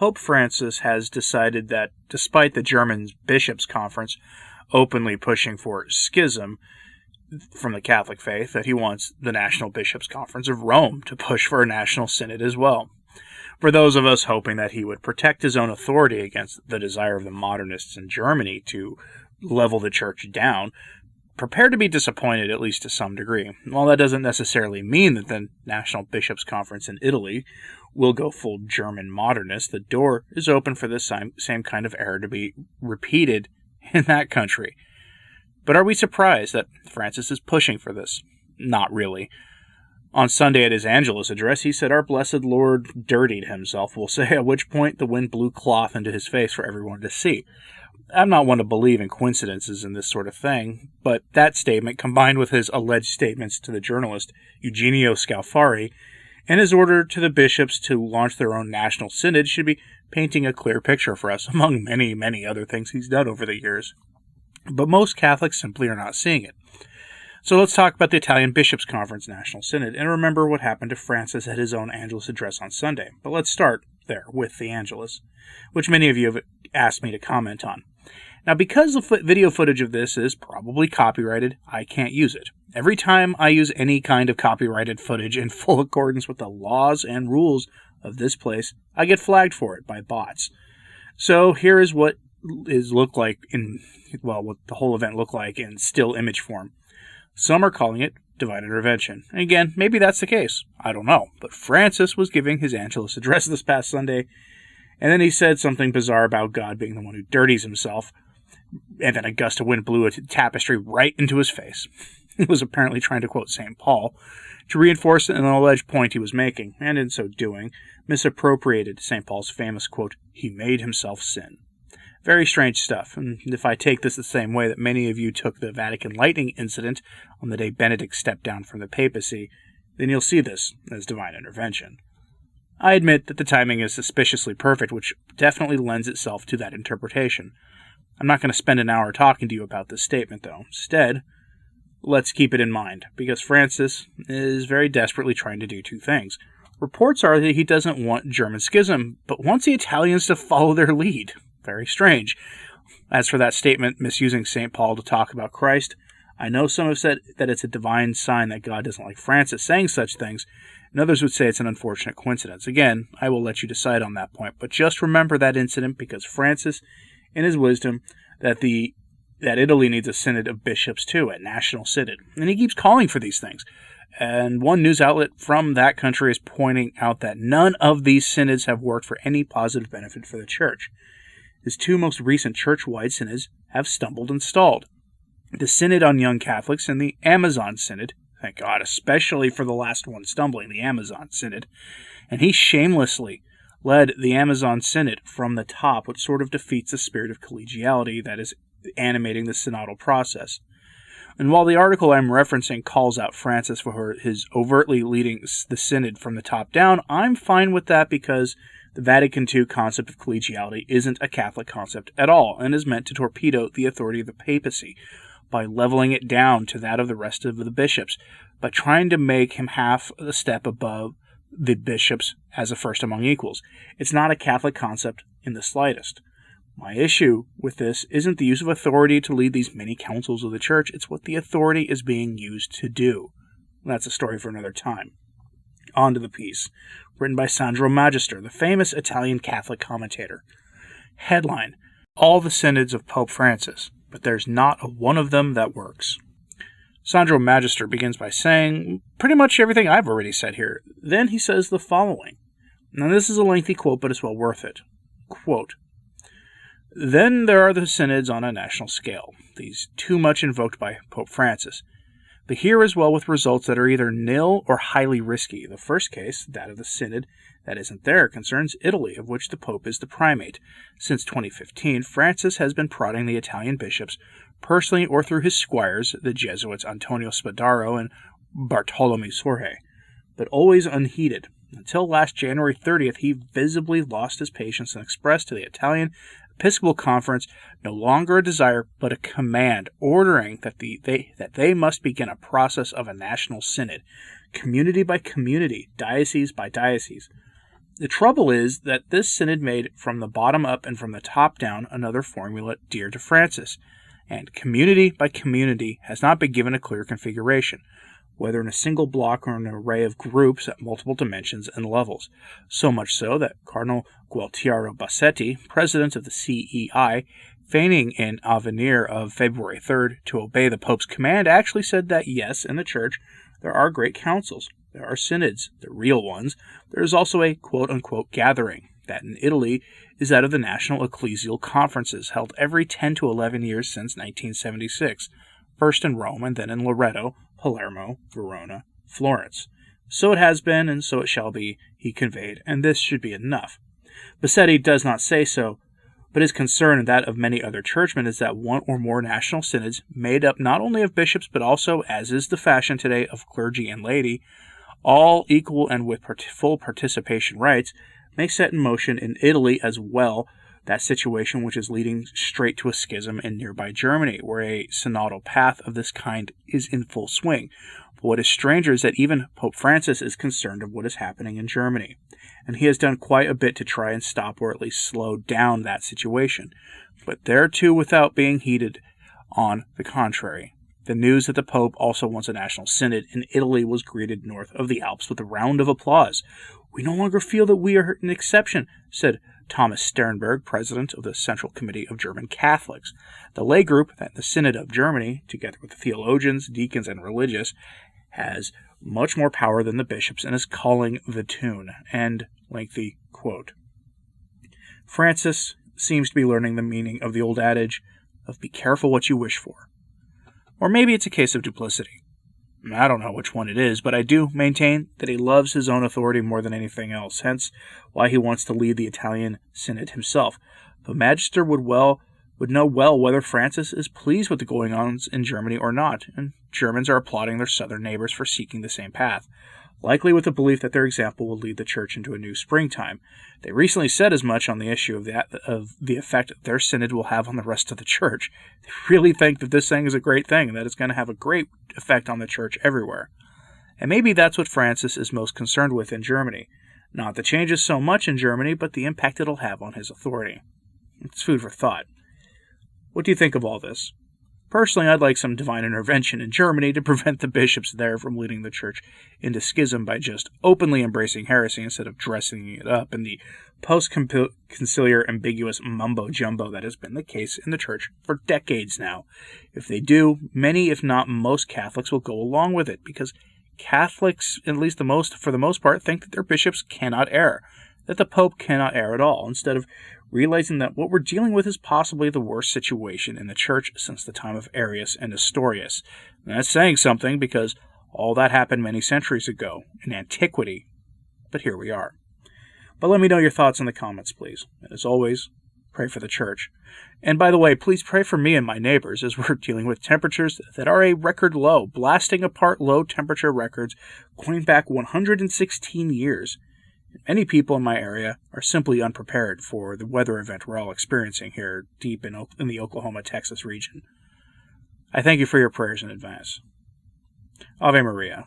Pope Francis has decided that despite the German Bishops' Conference openly pushing for schism from the Catholic faith, that he wants the National Bishops' Conference of Rome to push for a national synod as well. For those of us hoping that he would protect his own authority against the desire of the modernists in Germany to level the church down, prepare to be disappointed, at least to some degree. While that doesn't necessarily mean that the National Bishops' Conference in Italy will go full German modernist, the door is open for this same kind of error to be repeated in that country. But are we surprised that Francis is pushing for this? Not really. On Sunday at his Angelus address, he said, "Our blessed Lord dirtied himself," we'll say, at which point the wind blew cloth into his face for everyone to see. I'm not one to believe in coincidences in this sort of thing, but that statement, combined with his alleged statements to the journalist Eugenio Scalfari, and his order to the bishops to launch their own national synod, should be painting a clear picture for us, among many, many other things he's done over the years. But most Catholics simply are not seeing it. So let's talk about the Italian Bishops' Conference National Synod, and remember what happened to Francis at his own Angelus address on Sunday. But let's start there with the Angelus, which many of you have asked me to comment on. Now, because the video footage of this is probably copyrighted, I can't use it. Every time I use any kind of copyrighted footage in full accordance with the laws and rules of this place, I get flagged for it by bots. So here is what what the whole event looked like in still image form. Some are calling it divine intervention. And again, maybe that's the case. I don't know. But Francis was giving his Angelus address this past Sunday, and then he said something bizarre about God being the one who dirties himself, and then a gust of wind blew a tapestry right into his face. He was apparently trying to quote St. Paul to reinforce an alleged point he was making, and in so doing, misappropriated St. Paul's famous quote, "He made himself sin." Very strange stuff, and if I take this the same way that many of you took the Vatican lightning incident on the day Benedict stepped down from the papacy, then you'll see this as divine intervention. I admit that the timing is suspiciously perfect, which definitely lends itself to that interpretation. I'm not going to spend an hour talking to you about this statement, though. Instead, let's keep it in mind, because Francis is very desperately trying to do two things. Reports are that he doesn't want German schism, but wants the Italians to follow their lead. Very strange. As for that statement misusing St. Paul to talk about Christ, I know some have said that it's a divine sign that God doesn't like Francis saying such things, and others would say it's an unfortunate coincidence. Again, I will let you decide on that point, but just remember that incident, because Francis, in his wisdom, that Italy needs a synod of bishops too, a national synod, and he keeps calling for these things. And one news outlet from that country is pointing out that none of these synods have worked for any positive benefit for the church. His two most recent church-wide synods have stumbled and stalled. The Synod on Young Catholics and the Amazon Synod, thank God, especially for the last one stumbling, the Amazon Synod, and he shamelessly led the Amazon Synod from the top, which sort of defeats the spirit of collegiality that is animating the synodal process. And while the article I'm referencing calls out Francis for his overtly leading the Synod from the top down, I'm fine with that because the Vatican II concept of collegiality isn't a Catholic concept at all, and is meant to torpedo the authority of the papacy by leveling it down to that of the rest of the bishops, by trying to make him half a step above the bishops as a first among equals. It's not a Catholic concept in the slightest. My issue with this isn't the use of authority to lead these many councils of the church, it's what the authority is being used to do. That's a story for another time. On to the piece, written by Sandro Magister, the famous Italian Catholic commentator. Headline: All the synods of Pope Francis, but there's not a one of them that works. Sandro Magister begins by saying pretty much everything I've already said here. Then he says the following. Now this is a lengthy quote, but it's well worth it. Quote, "Then there are the synods on a national scale, these too much invoked by Pope Francis. But here as well with results that are either nil or highly risky. The first case, that of the synod that isn't there, concerns Italy, of which the Pope is the primate. Since 2015, Francis has been prodding the Italian bishops, personally or through his squires, the Jesuits Antonio Spadaro and Bartolome Sorge, but always unheeded. Until last January 30th, he visibly lost his patience and expressed to the Italian Episcopal Conference no longer a desire but a command, ordering that they must begin a process of a national synod, community by community, diocese by diocese. The trouble is that this synod made from the bottom up and from the top down another formula dear to Francis, and community by community has not been given a clear configuration, whether in a single block or an array of groups at multiple dimensions and levels, so much so that Cardinal Gualtiero Bassetti, president of the CEI, feigning in Avenir of February 3rd to obey the Pope's command, actually said that yes, in the Church, there are great councils, there are synods, the real ones. There is also a quote-unquote gathering, that in Italy is that of the National Ecclesial Conferences, held every 10 to 11 years since 1976, first in Rome and then in Loreto, Palermo, Verona, Florence. So it has been, and so it shall be, he conveyed, and this should be enough. Bassetti does not say so, but his concern and that of many other churchmen is that one or more national synods, made up not only of bishops but also, as is the fashion today, of clergy and laity, all equal and with full participation rights, may set in motion in Italy as well that situation which is leading straight to a schism in nearby Germany, where a synodal path of this kind is in full swing. But what is stranger is that even Pope Francis is concerned of what is happening in Germany, and he has done quite a bit to try and stop or at least slow down that situation, but there too without being heeded. On the contrary, the news that the Pope also wants a national synod in Italy was greeted north of the Alps with a round of applause. "We no longer feel that we are an exception," said Thomas Sternberg, president of the Central Committee of German Catholics, the lay group that the Synod of Germany, together with the theologians, deacons, and religious, has much more power than the bishops and is calling the tune. End lengthy quote. Francis seems to be learning the meaning of the old adage of be careful what you wish for. Or maybe it's a case of duplicity. I don't know which one it is, but I do maintain that he loves his own authority more than anything else, hence why he wants to lead the Italian Synod himself. But Magister would know well whether Francis is pleased with the going-ons in Germany or not, and Germans are applauding their southern neighbors for seeking the same path, likely with the belief that their example will lead the Church into a new springtime. They recently said as much on the issue of the effect their synod will have on the rest of the Church. They really think that this thing is a great thing, and that it's going to have a great effect on the Church everywhere. And maybe that's what Francis is most concerned with in Germany. Not the changes so much in Germany, but the impact it'll have on his authority. It's food for thought. What do you think of all this? Personally, I'd like some divine intervention in Germany to prevent the bishops there from leading the Church into schism by just openly embracing heresy instead of dressing it up in the post-conciliar ambiguous mumbo-jumbo that has been the case in the Church for decades now. If they do, many, if not most, Catholics will go along with it, because Catholics, at least for the most part, think that their bishops cannot err, that the Pope cannot err at all, instead of realizing that what we're dealing with is possibly the worst situation in the Church since the time of Arius and Nestorius. And that's saying something, because all that happened many centuries ago, in antiquity. But here we are. But let me know your thoughts in the comments, please. And as always, pray for the Church. And by the way, please pray for me and my neighbors, as we're dealing with temperatures that are a record low, blasting apart low temperature records going back 116 years. Many people in my area are simply unprepared for the weather event we're all experiencing here deep in the Oklahoma-Texas region. I thank you for your prayers in advance. Ave Maria.